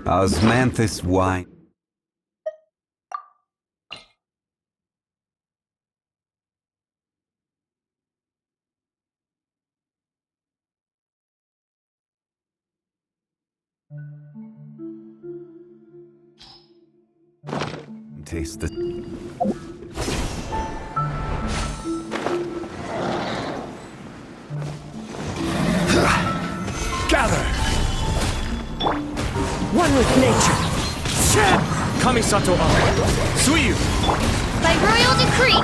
Osmanthus wine. Taste the... Gather! One with nature! Kamisato Ama! Suiyu! By royal decree!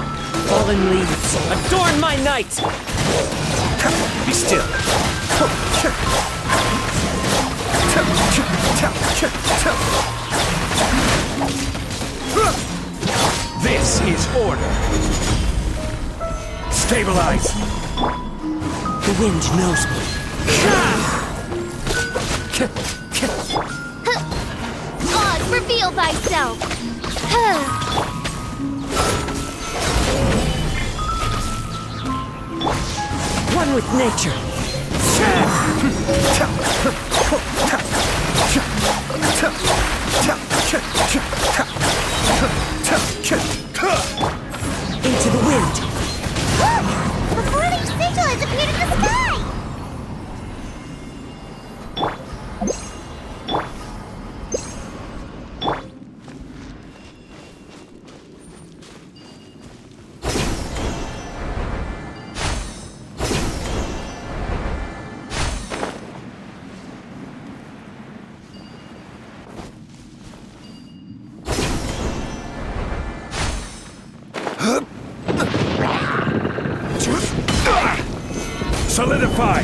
Fallen leaves, adorn my night! Be still! This is order! Stabilize! The wind knows me. Oz, reveal thyself! One with nature! Into the wind! Look! A floating sigil has appeared in the sky! Solidify!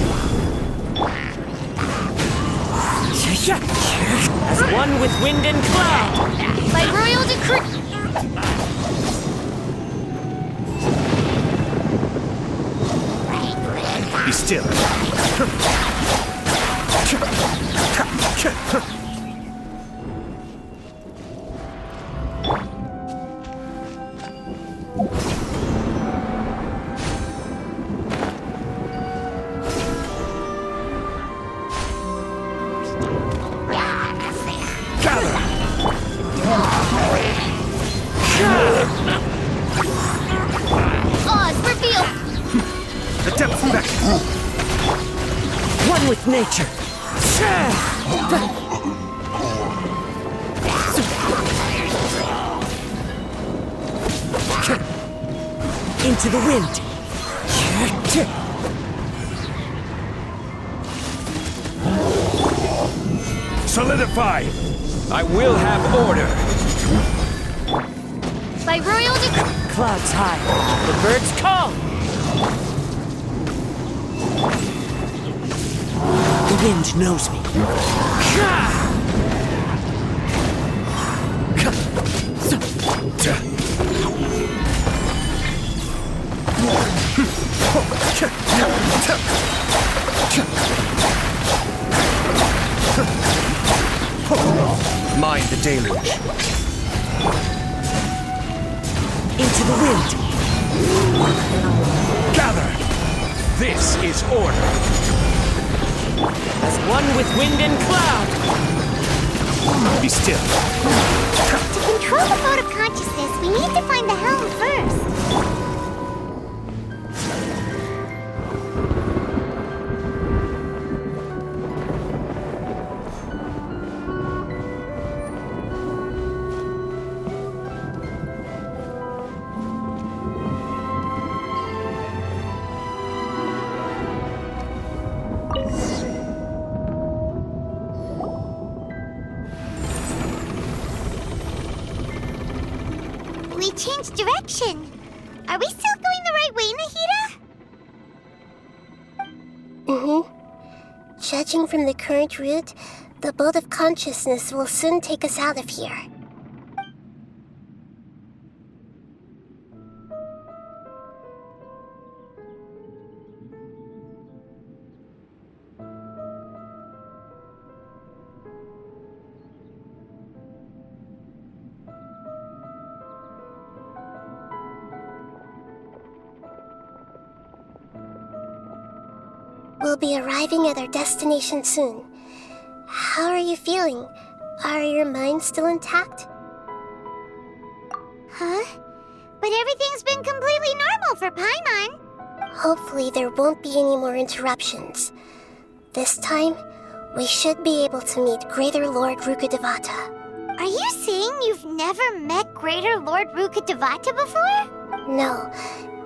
As one with wind and cloud! By royal decree! Be still! Oz, reveal! The depth back! One with nature! Into the wind! Solidify! I will have order! By royal decree! Clouds high, the birds call! The wind knows me. Mind the deluge. Into the wind. Gather! This is order. As one with wind and cloud. Be still. To control the boat of consciousness, we need to find the helm first. changed direction. Are we still going the right way, Nahida? Mm-hmm. Judging from the current route, the boat of consciousness will soon take us out of here. We'll be arriving at our destination soon. How are you feeling? Are your minds still intact? Huh? But everything's been completely normal for Paimon. Hopefully there won't be any more interruptions. This time, we should be able to meet Greater Lord Rukkhadevata. Are you saying you've never met Greater Lord Rukkhadevata before? No.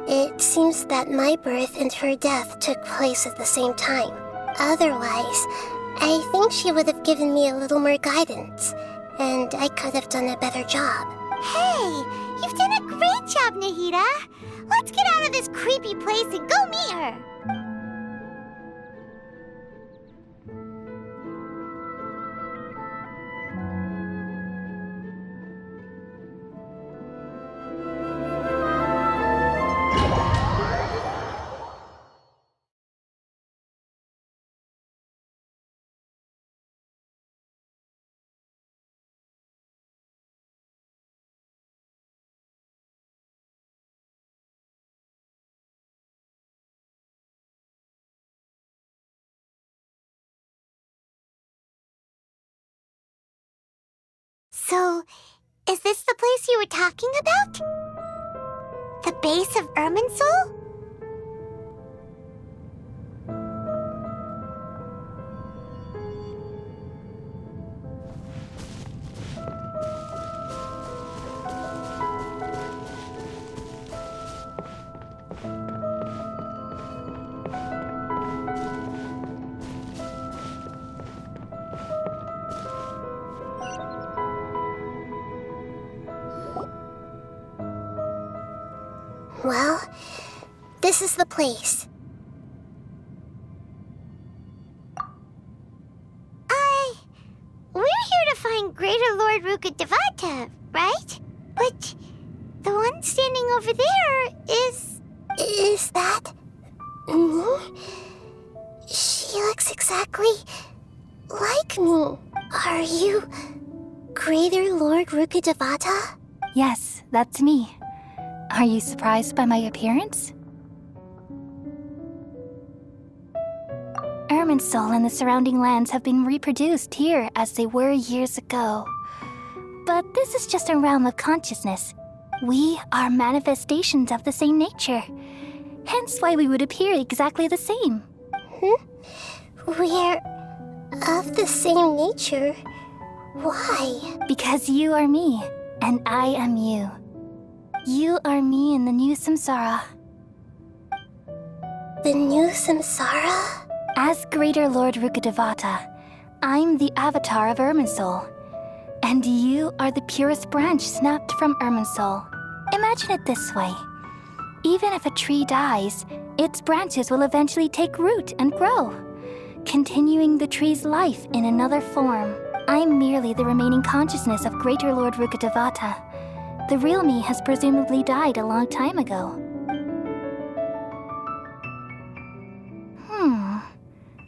It seems that my birth and her death took place at the same time. Otherwise, I think she would have given me a little more guidance, and I could have done a better job. Hey, you've done a great job, Nahida. Let's get out of this creepy place and go meet her. So, is this the place you were talking about? The base of Irminsul? Well, this is the place. We're here to find Greater Lord Rukkhadevata, right? But the one standing over there is... Is that... me? She looks exactly like me. Are you Greater Lord Rukkhadevata? Yes, that's me. Are you surprised by my appearance? Irminsul and the surrounding lands have been reproduced here as they were years ago. But this is just a realm of consciousness. We are manifestations of the same nature. Hence why we would appear exactly the same. We're of the same nature. Why? Because you are me, and I am you. You are me in the new samsara. The new samsara? As Greater Lord Rukkhadevata, I'm the avatar of Irminsul. And you are the purest branch snapped from Irminsul. Imagine it this way. Even if a tree dies, its branches will eventually take root and grow, continuing the tree's life in another form. I'm merely the remaining consciousness of Greater Lord Rukkhadevata. The real me has presumably died a long time ago.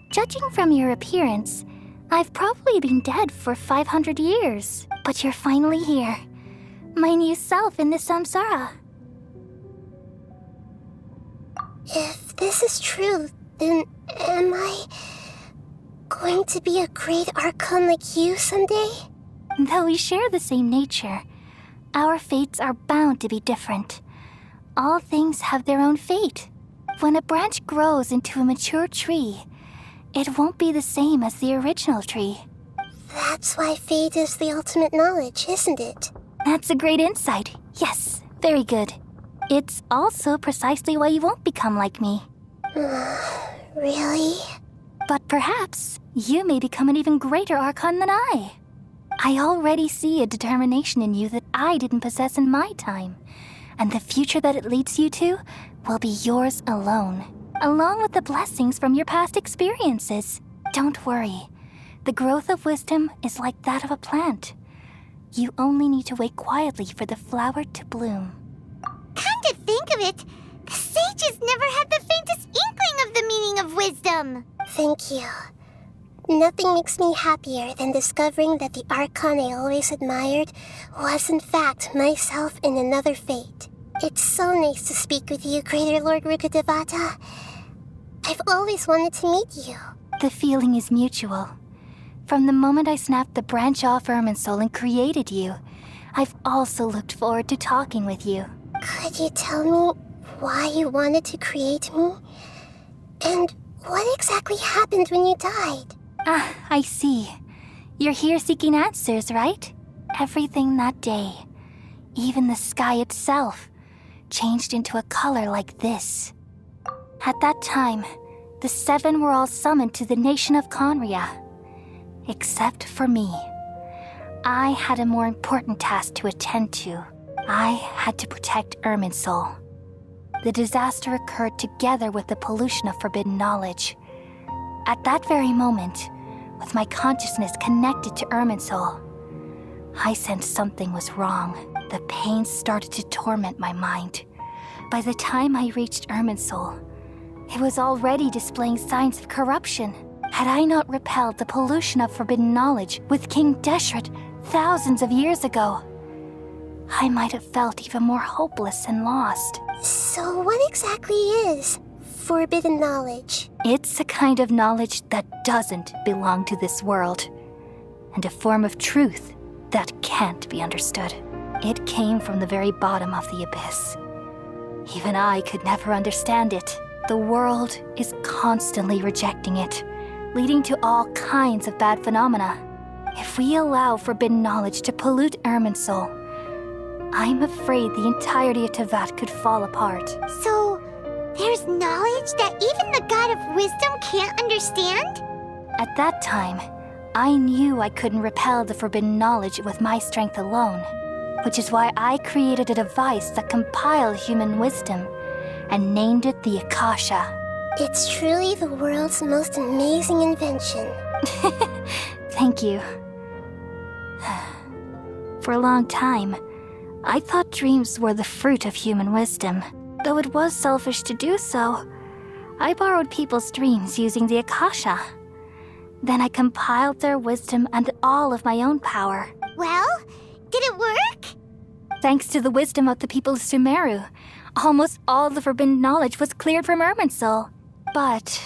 Judging from your appearance, I've probably been dead for 500 years. But you're finally here. My new self in the samsara. If this is true, then am I going to be a great archon like you someday? Though we share the same nature, our fates are bound to be different. All things have their own fate. When a branch grows into a mature tree, it won't be the same as the original tree. That's why fate is the ultimate knowledge, isn't it? That's a great insight. Yes, very good. It's also precisely why you won't become like me. Really? But perhaps you may become an even greater archon than I. I already see a determination in you that I didn't possess in my time. And the future that it leads you to will be yours alone, along with the blessings from your past experiences. Don't worry. The growth of wisdom is like that of a plant. You only need to wait quietly for the flower to bloom. Come to think of it, the sages never had the faintest inkling of the meaning of wisdom. Thank you. Nothing makes me happier than discovering that the Archon I always admired was in fact myself in another fate. It's so nice to speak with you, Greater Lord Rukkhadevata. I've always wanted to meet you. The feeling is mutual. From the moment I snapped the branch off Irminsul and created you, I've also looked forward to talking with you. Could you tell me why you wanted to create me? And what exactly happened when you died? Ah, I see. You're here seeking answers, right? Everything that day, even the sky itself, changed into a color like this. At that time, the seven were all summoned to the nation of Conria. Except for me. I had a more important task to attend to. I had to protect Irminsul. The disaster occurred together with the pollution of forbidden knowledge. At that very moment, with my consciousness connected to Irminsul, I sensed something was wrong. The pain started to torment my mind. By the time I reached Irminsul, it was already displaying signs of corruption. Had I not repelled the pollution of forbidden knowledge with King Deshret thousands of years ago, I might have felt even more hopeless and lost. So what exactly is forbidden knowledge? It's a kind of knowledge that doesn't belong to this world, and a form of truth that can't be understood. It came from the very bottom of the abyss. Even I could never understand it. The world is constantly rejecting it, leading to all kinds of bad phenomena. If we allow forbidden knowledge to pollute Irminsul, I'm afraid the entirety of Tevat could fall apart. So, there's knowledge that even the God of wisdom can't understand? At that time, I knew I couldn't repel the forbidden knowledge with my strength alone, which is why I created a device that compiled human wisdom and named it the Akasha. It's truly the world's most amazing invention. Thank you. For a long time, I thought dreams were the fruit of human wisdom. Though it was selfish to do so, I borrowed people's dreams using the Akasha. Then I compiled their wisdom and all of my own power. Well, did it work? Thanks to the wisdom of the people of Sumeru, almost all the forbidden knowledge was cleared from Irminsul. But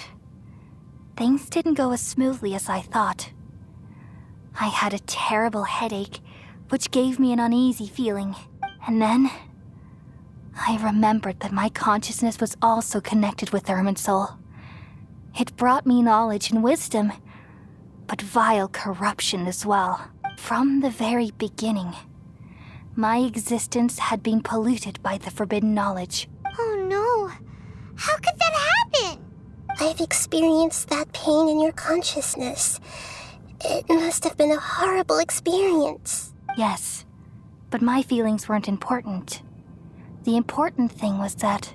things didn't go as smoothly as I thought. I had a terrible headache, which gave me an uneasy feeling. And then I remembered that my consciousness was also connected with Irminsul. It brought me knowledge and wisdom, but vile corruption as well. From the very beginning, my existence had been polluted by the forbidden knowledge. Oh no. How could that happen? I've experienced that pain in your consciousness. It must have been a horrible experience. Yes, but my feelings weren't important. The important thing was that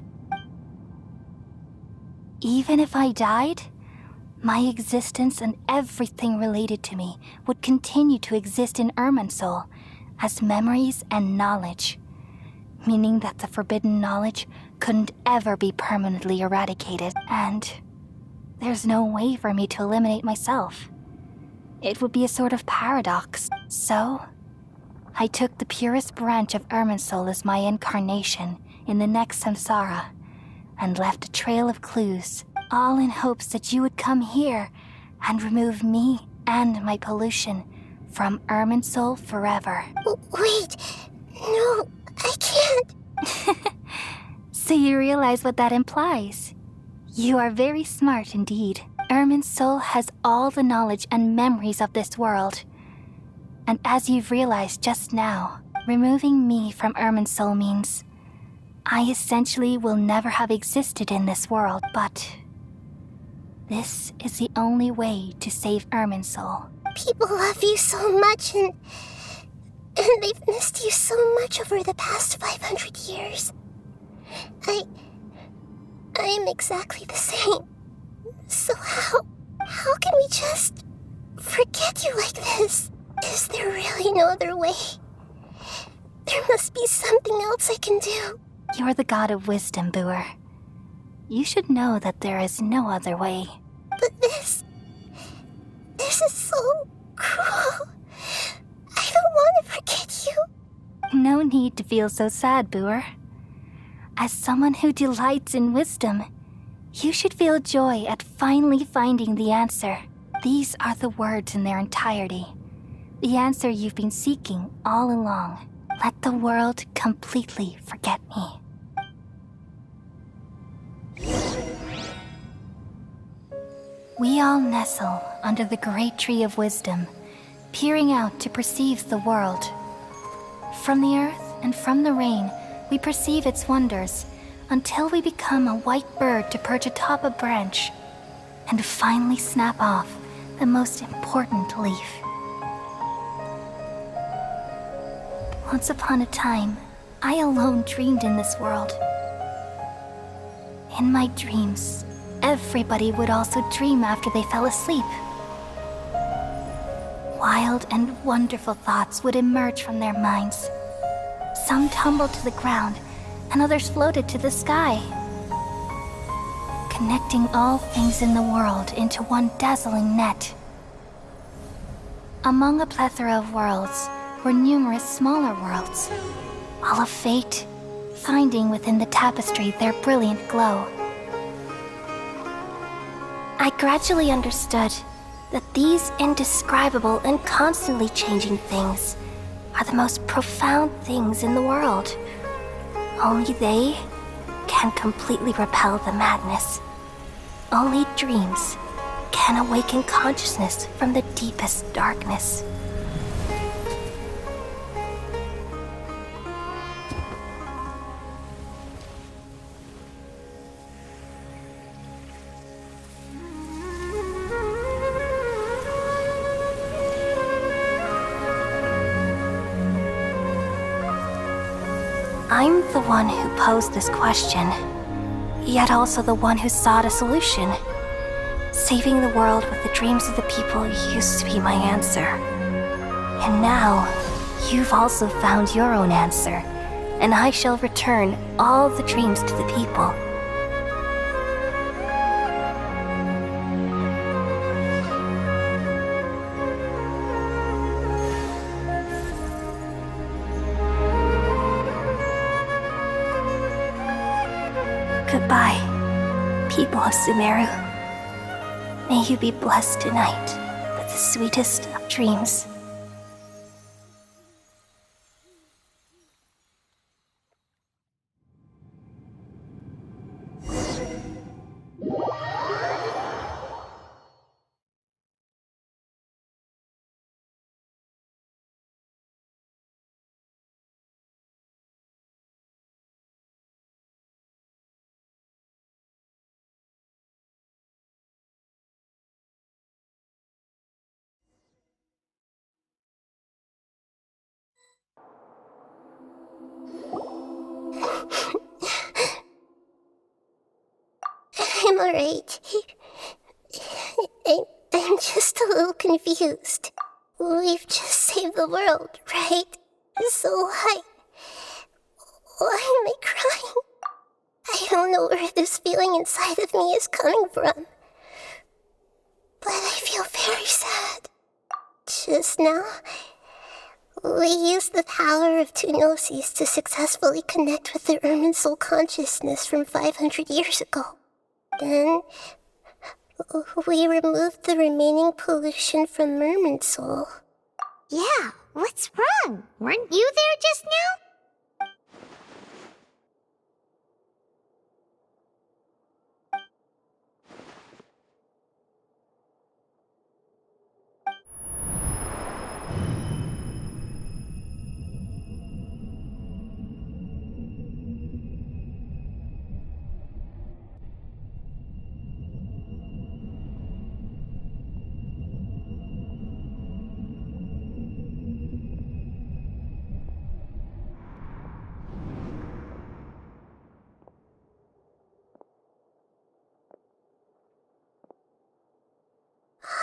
even if I died, my existence and everything related to me would continue to exist in Irminsul as memories and knowledge, meaning that the forbidden knowledge couldn't ever be permanently eradicated, and there's no way for me to eliminate myself. It would be a sort of paradox. So, I took the purest branch of Irminsul as my incarnation in the next samsara, and left a trail of clues, all in hopes that you would come here and remove me and my pollution from Irminsul forever. Wait, no, I can't. So you realize what that implies? You are very smart indeed. Irminsul has all the knowledge and memories of this world. And as you've realized just now, removing me from Irminsul means I essentially will never have existed in this world, but this is the only way to save Irminsul. People love you so much, and they've missed you so much over the past 500 years. I am exactly the same. So how can we just forget you like this? Is there really no other way? There must be something else I can do. You're the god of wisdom, Booer. You should know that there is no other way. But this is so cruel. I don't want to forget you. No need to feel so sad, Booer. As someone who delights in wisdom, you should feel joy at finally finding the answer. These are the words in their entirety. The answer you've been seeking all along. Let the world completely forget me. We all nestle under the great tree of wisdom, peering out to perceive the world. From the earth and from the rain, we perceive its wonders until we become a white bird to perch atop a branch and finally snap off the most important leaf. Once upon a time, I alone dreamed in this world. In my dreams, everybody would also dream after they fell asleep. Wild and wonderful thoughts would emerge from their minds. Some tumbled to the ground, and others floated to the sky, connecting all things in the world into one dazzling net. Among a plethora of worlds were numerous smaller worlds, all of fate, finding within the tapestry their brilliant glow. I gradually understood that these indescribable and constantly changing things are the most profound things in the world. Only they can completely repel the madness. Only dreams can awaken consciousness from the deepest darkness. I'm the one who posed this question, yet also the one who sought a solution. Saving the world with the dreams of the people used to be my answer. And now, you've also found your own answer, and I shall return all the dreams to the people. Goodbye, people of Sumeru. May you be blessed tonight with the sweetest of dreams. I'm alright. I'm just a little confused. We've just saved the world, right? So why am I crying? I don't know where this feeling inside of me is coming from. But I feel very sad. Just now, we used the power of two gnosis to successfully connect with the Ermin soul consciousness from 500 years ago. Then, we removed the remaining pollution from Merman Soul. Yeah, what's wrong? Weren't you there just now?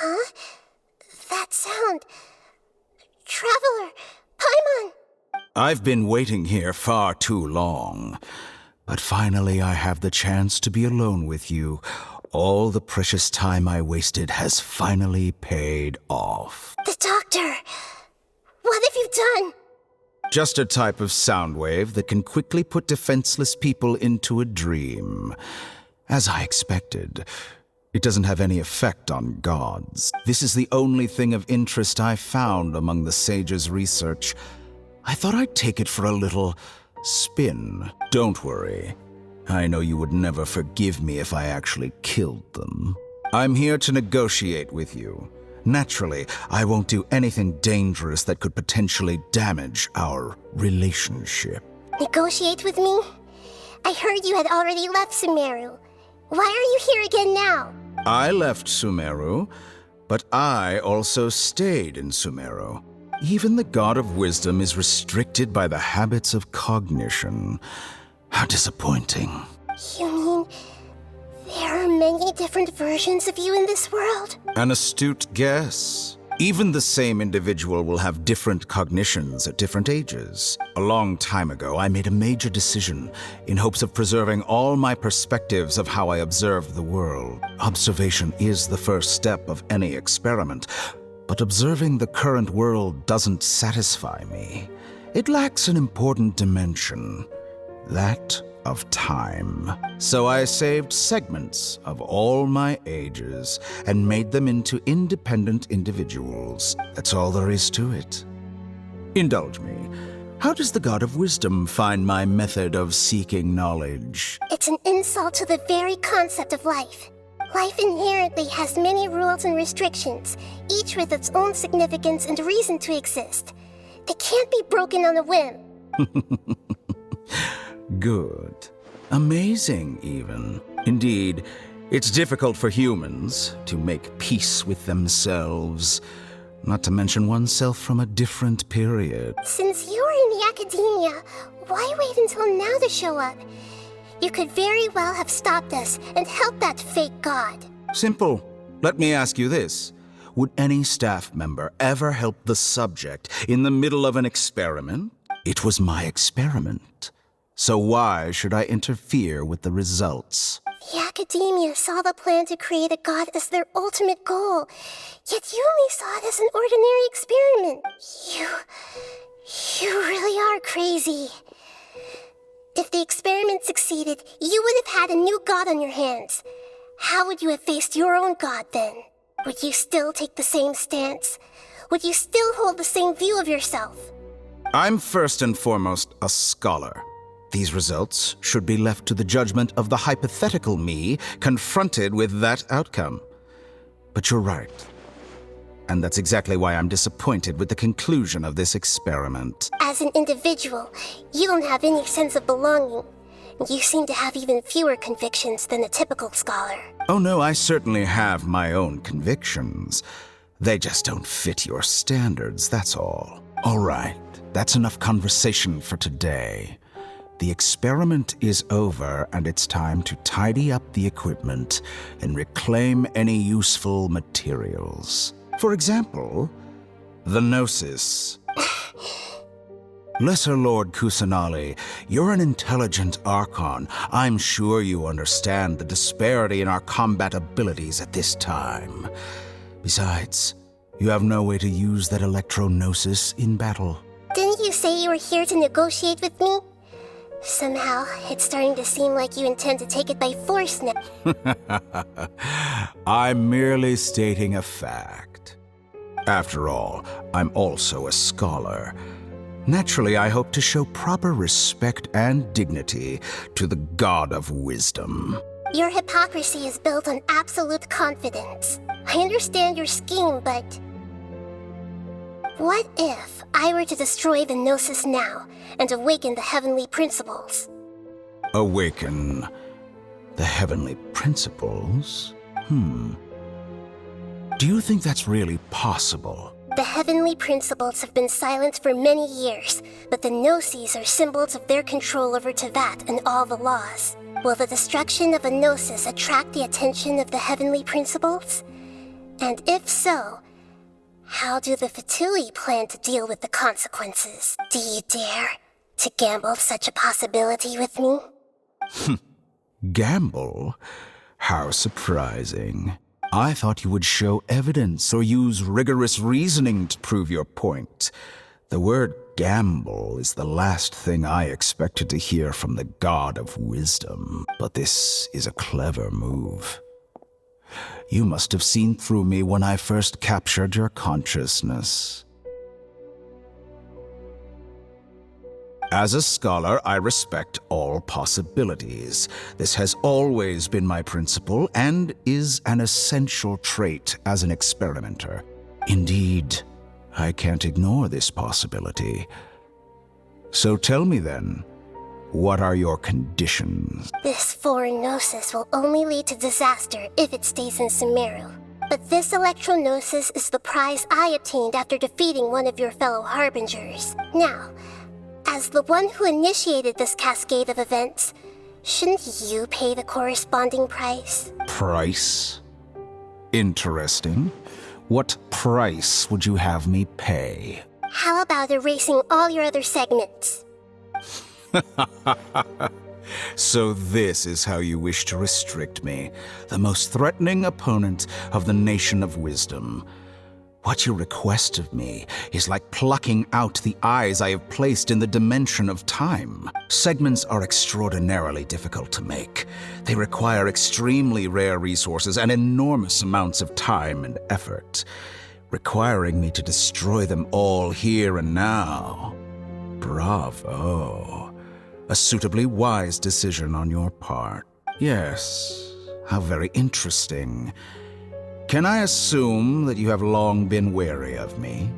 Huh? That sound. Traveler! Paimon! I've been waiting here far too long. But finally I have the chance to be alone with you. All the precious time I wasted has finally paid off. The doctor! What have you done? Just a type of sound wave that can quickly put defenseless people into a dream. As I expected, it doesn't have any effect on gods. This is the only thing of interest I found among the sage's research. I thought I'd take it for a little spin. Don't worry. I know you would never forgive me if I actually killed them. I'm here to negotiate with you. Naturally, I won't do anything dangerous that could potentially damage our relationship. Negotiate with me? I heard you had already left Sumeru. Why are you here again now? I left Sumeru, but I also stayed in Sumeru. Even the God of Wisdom is restricted by the habits of cognition. How disappointing. You mean there are many different versions of you in this world? An astute guess. Even the same individual will have different cognitions at different ages. A long time ago, I made a major decision in hopes of preserving all my perspectives of how I observed the world. Observation is the first step of any experiment, but observing the current world doesn't satisfy me. It lacks an important dimension, that of time. So I saved segments of all my ages and made them into independent individuals. That's all there is to it. Indulge me. How does the God of Wisdom find my method of seeking knowledge? It's an insult to the very concept of life. Life inherently has many rules and restrictions, each with its own significance and reason to exist. They can't be broken on a whim. Good. Amazing, even. Indeed, it's difficult for humans to make peace with themselves, not to mention oneself from a different period. Since you were in the academia, why wait until now to show up? You could very well have stopped us and helped that fake god. Simple. Let me ask you this. Would any staff member ever help the subject in the middle of an experiment? It was my experiment. So why should I interfere with the results? The academia saw the plan to create a god as their ultimate goal, yet you only saw it as an ordinary experiment. You really are crazy. If the experiment succeeded, you would have had a new god on your hands. How would you have faced your own god then? Would you still take the same stance? Would you still hold the same view of yourself? I'm first and foremost a scholar. These results should be left to the judgment of the hypothetical me confronted with that outcome. But you're right. And that's exactly why I'm disappointed with the conclusion of this experiment. As an individual, you don't have any sense of belonging. You seem to have even fewer convictions than a typical scholar. Oh no, I certainly have my own convictions. They just don't fit your standards, that's all. All right, that's enough conversation for today. The experiment is over, and it's time to tidy up the equipment and reclaim any useful materials. For example, the Gnosis. Lesser Lord Kusanali, you're an intelligent Archon. I'm sure you understand the disparity in our combat abilities at this time. Besides, you have no way to use that Electro-Gnosis in battle. Didn't you say you were here to negotiate with me? Somehow, it's starting to seem like you intend to take it by force now. I'm merely stating a fact. After all, I'm also a scholar. Naturally, I hope to show proper respect and dignity to the God of Wisdom. Your hypocrisy is built on absolute confidence. I understand your scheme, but... what if I were to destroy the Gnosis now and awaken the heavenly principles? Awaken the heavenly principles? Do you think that's really possible? The heavenly principles have been silent for many years, but the Gnosis are symbols of their control over Tevat and all the laws. Will the destruction of a Gnosis attract the attention of the heavenly principles? And if so, how do the Fatui plan to deal with the consequences? Do you dare to gamble such a possibility with me? Gamble? How surprising. I thought you would show evidence or use rigorous reasoning to prove your point. The word gamble is the last thing I expected to hear from the god of wisdom. But this is a clever move. You must have seen through me when I first captured your consciousness. As a scholar, I respect all possibilities. This has always been my principle and is an essential trait as an experimenter. Indeed, I can't ignore this possibility. So tell me then, what are your conditions? This foreign gnosis will only lead to disaster if it stays in Sumeru. But this electro-gnosis is the prize I obtained after defeating one of your fellow harbingers. Now, as the one who initiated this cascade of events, shouldn't you pay the corresponding price? Price? Interesting. What price would you have me pay? How about erasing all your other segments? So this is how you wish to restrict me, the most threatening opponent of the Nation of Wisdom. What you request of me is like plucking out the eyes I have placed in the dimension of time. Segments are extraordinarily difficult to make. They require extremely rare resources and enormous amounts of time and effort, requiring me to destroy them all here and now. Bravo. A suitably wise decision on your part. Yes, how very interesting. Can I assume that you have long been wary of me?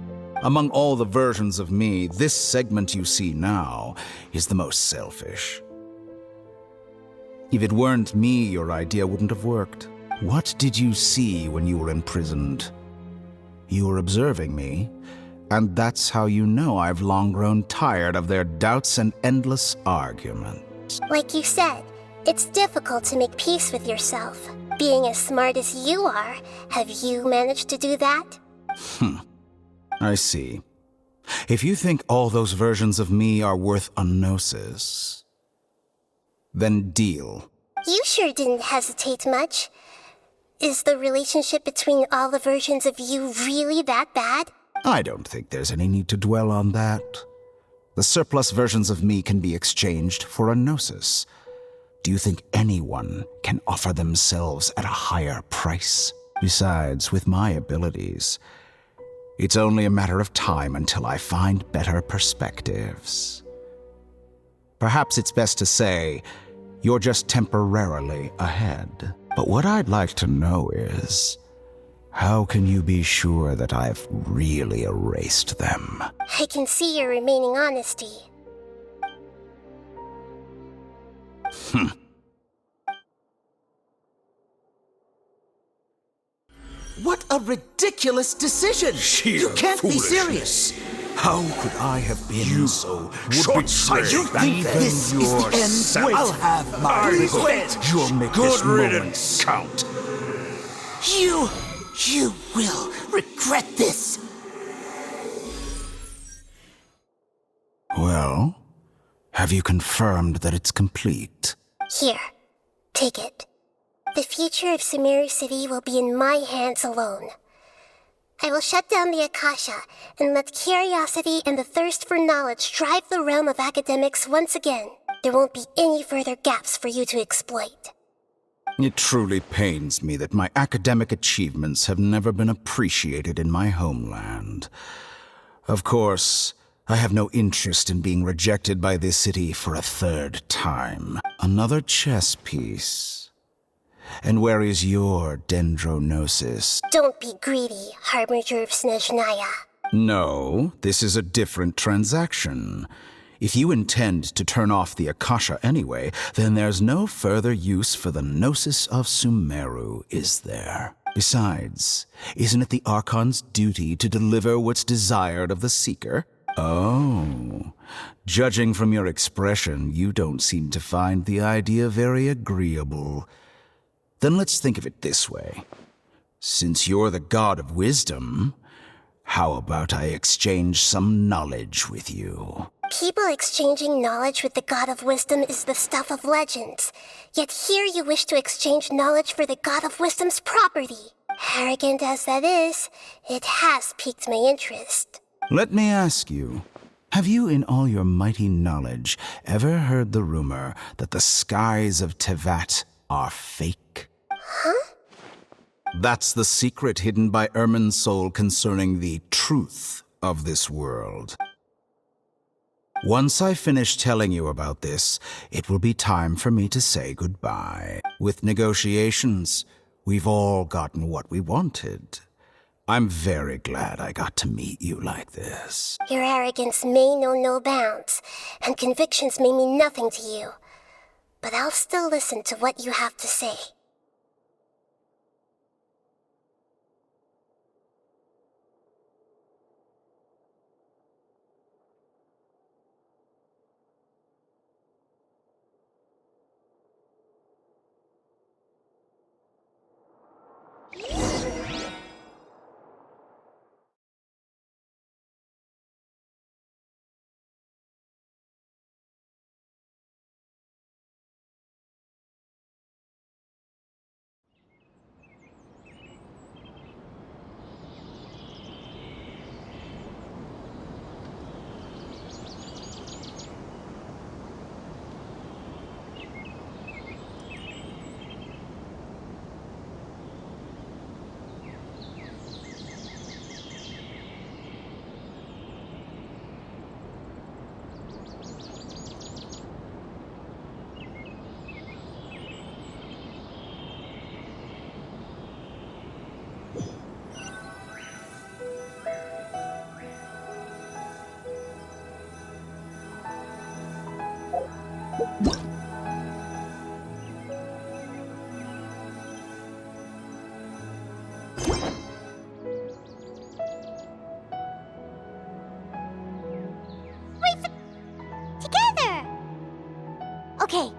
Among all the versions of me, this segment you see now is the most selfish. If it weren't me, your idea wouldn't have worked. What did you see when you were imprisoned? You were observing me, and that's how you know I've long grown tired of their doubts and endless arguments. Like you said, it's difficult to make peace with yourself. Being as smart as you are, have you managed to do that? I see. If you think all those versions of me are worth a gnosis, then deal. You sure didn't hesitate much. Is the relationship between all the versions of you really that bad? I don't think there's any need to dwell on that. The surplus versions of me can be exchanged for a gnosis. Do you think anyone can offer themselves at a higher price? Besides, with my abilities, it's only a matter of time until I find better perspectives. Perhaps it's best to say you're just temporarily ahead. But what I'd like to know is, how can you be sure that I've really erased them? I can see your remaining honesty. What a ridiculous decision! You can't be serious! How could I have been so short-sighted? You think this is the end? I'll have my revenge! You'll make this moment count. You will regret this! Well, have you confirmed that it's complete? Here, take it. The future of Sumeru City will be in my hands alone. I will shut down the Akasha and let curiosity and the thirst for knowledge drive the realm of academics once again. There won't be any further gaps for you to exploit. It truly pains me that my academic achievements have never been appreciated in my homeland. Of course, I have no interest in being rejected by this city for a third time. Another chess piece. And where is your dendrognosis? Don't be greedy, Harbinger of Snezhnaya. No, this is a different transaction. If you intend to turn off the Akasha anyway, then there's no further use for the Gnosis of Sumeru, is there? Besides, isn't it the Archon's duty to deliver what's desired of the Seeker? Oh, judging from your expression, you don't seem to find the idea very agreeable. Then let's think of it this way. Since you're the god of wisdom, how about I exchange some knowledge with you? People exchanging knowledge with the god of wisdom is the stuff of legends. Yet here you wish to exchange knowledge for the god of wisdom's property. Arrogant as that is, it has piqued my interest. Let me ask you, have you in all your mighty knowledge ever heard the rumor that the skies of Tevat are fake? Huh? That's the secret hidden by Irminsul concerning the truth of this world. Once I finish telling you about this, it will be time for me to say goodbye. With negotiations, we've all gotten what we wanted. I'm very glad I got to meet you like this. Your arrogance may know no bounds, and convictions may mean nothing to you. But I'll still listen to what you have to say. Together! Okay.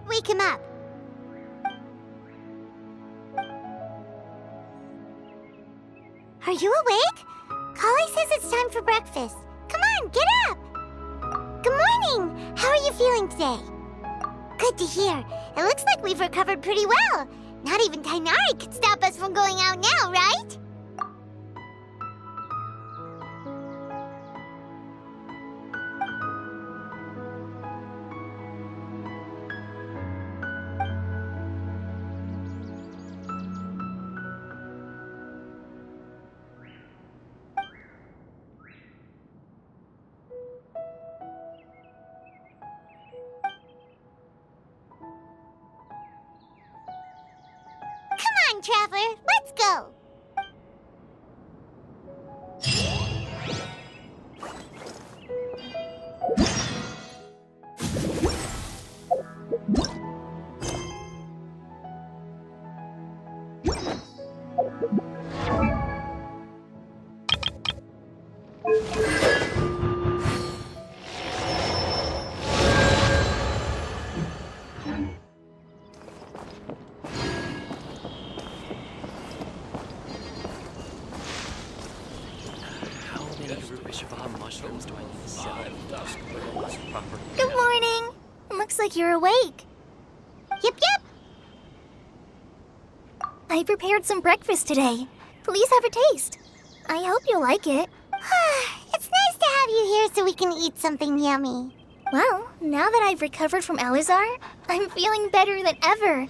Wake him up. Are you awake? Kali says it's time for breakfast. Come on, get up! Good morning! How are you feeling today? Good to hear. It looks like we've recovered pretty well. Not even Tainari could stop us from going out now, right? Come on, Traveler, let's go! Good morning. Looks like you're awake. Yep, yep! I prepared some breakfast today. Please have a taste. I hope you like it. It's nice to have you here so we can eat something yummy. Well, now that I've recovered from Alizar, I'm feeling better than ever.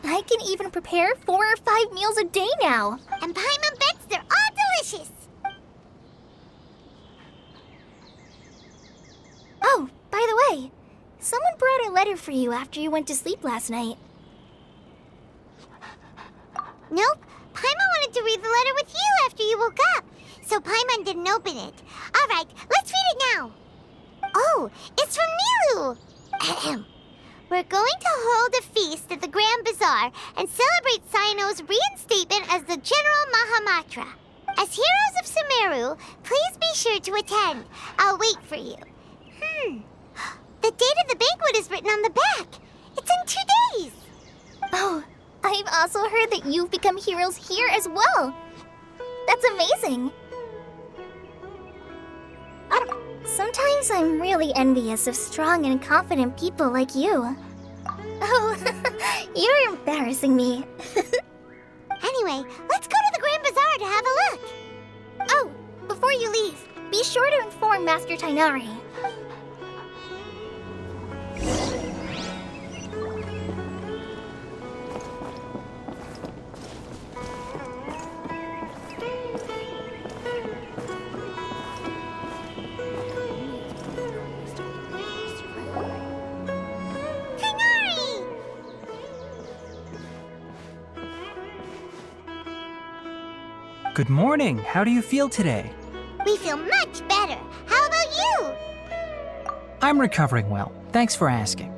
I can even prepare 4 or 5 meals a day now. And Paimon bets they're all delicious. Oh, by the way, someone brought a letter for you after you went to sleep last night. Nope. Paimon wanted to read the letter with you after you woke up. So Paimon didn't open it. All right, let's read it now. Oh, it's from Nilu. Ahem. We're going to hold a feast at the Grand Bazaar and celebrate Sino's reinstatement as the General Mahamatra. As heroes of Sumeru, please be sure to attend. I'll wait for you. The date of the banquet is written on the back. It's in 2 days. Oh, I've also heard that you've become heroes here as well. That's amazing. Sometimes I'm really envious of strong and confident people like you. Oh, you're embarrassing me. Anyway, let's go to the Grand Bazaar to have a look. Oh, before you leave, be sure to inform Master Tainari. Tainari! Good morning. How do you feel today? We feel much better. How about you? I'm recovering well. Thanks for asking.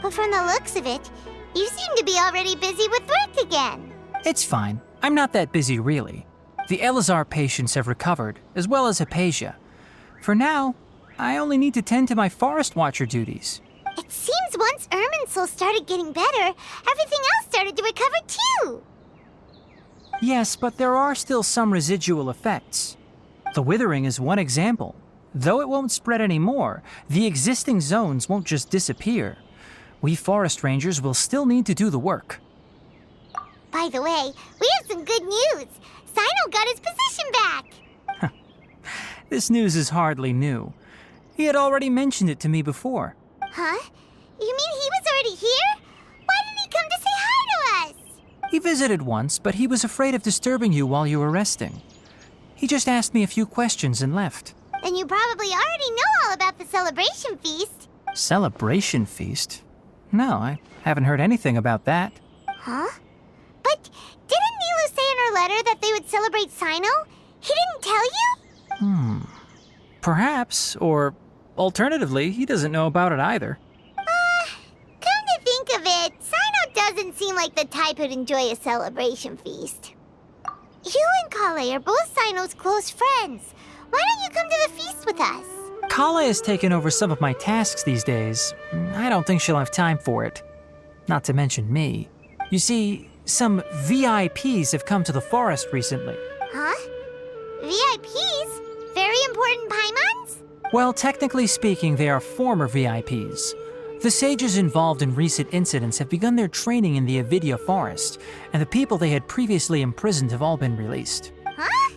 But from the looks of it, you seem to be already busy with work again. It's fine. I'm not that busy, really. The Elazar patients have recovered, as well as Hypatia. For now, I only need to tend to my Forest Watcher duties. It seems once Irminsul started getting better, everything else started to recover too. Yes, but there are still some residual effects. The withering is one example. Though it won't spread anymore, the existing zones won't just disappear. We forest rangers will still need to do the work. By the way, we have some good news. Sino got his position back. This news is hardly new. He had already mentioned it to me before. Huh? You mean he was already here? Why didn't he come to say hi to us? He visited once, but he was afraid of disturbing you while you were resting. He just asked me a few questions and left. Then you probably already know all about the celebration feast. Celebration feast? No, I haven't heard anything about that. Huh? But didn't Nilu say in her letter that they would celebrate Sino? He didn't tell you? Perhaps, or alternatively, he doesn't know about it either. Come to think of it, Sino doesn't seem like the type who'd enjoy a celebration feast. You and Kale are both Sino's close friends. Why don't you come to the feast with us? Kala has taken over some of my tasks these days. I don't think she'll have time for it. Not to mention me. You see, some VIPs have come to the forest recently. Huh? VIPs? Very important Paimons? Well, technically speaking, they are former VIPs. The sages involved in recent incidents have begun their training in the Avidya forest, and the people they had previously imprisoned have all been released. Huh?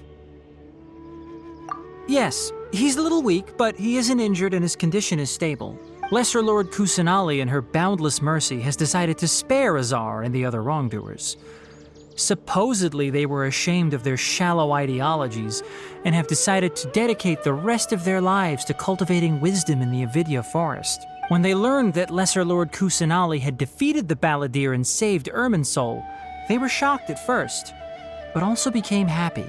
Yes, he's a little weak, but he isn't injured and his condition is stable. Lesser Lord Kusanali, in her boundless mercy, has decided to spare Azar and the other wrongdoers. Supposedly, they were ashamed of their shallow ideologies and have decided to dedicate the rest of their lives to cultivating wisdom in the Avidya forest. When they learned that Lesser Lord Kusanali had defeated the Balladeer and saved Irminsul, they were shocked at first, but also became happy,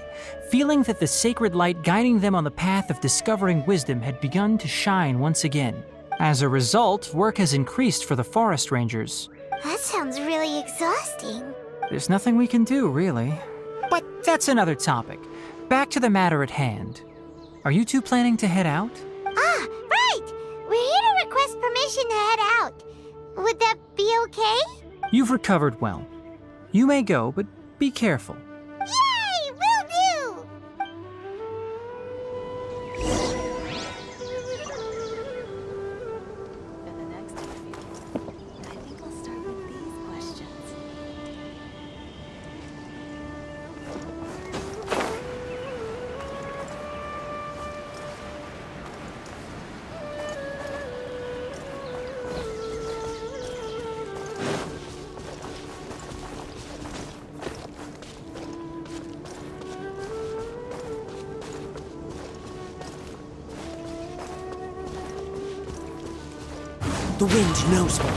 feeling that the sacred light guiding them on the path of discovering wisdom had begun to shine once again. As a result, work has increased for the forest rangers. That sounds really exhausting. There's nothing we can do, really. But that's another topic. Back to the matter at hand. Are you two planning to head out? Ah, right! We're here to request permission to head out. Would that be okay? You've recovered well. You may go, but be careful. Yay! Will do! For the next interview, I think I'll start with these questions. The wind knows me.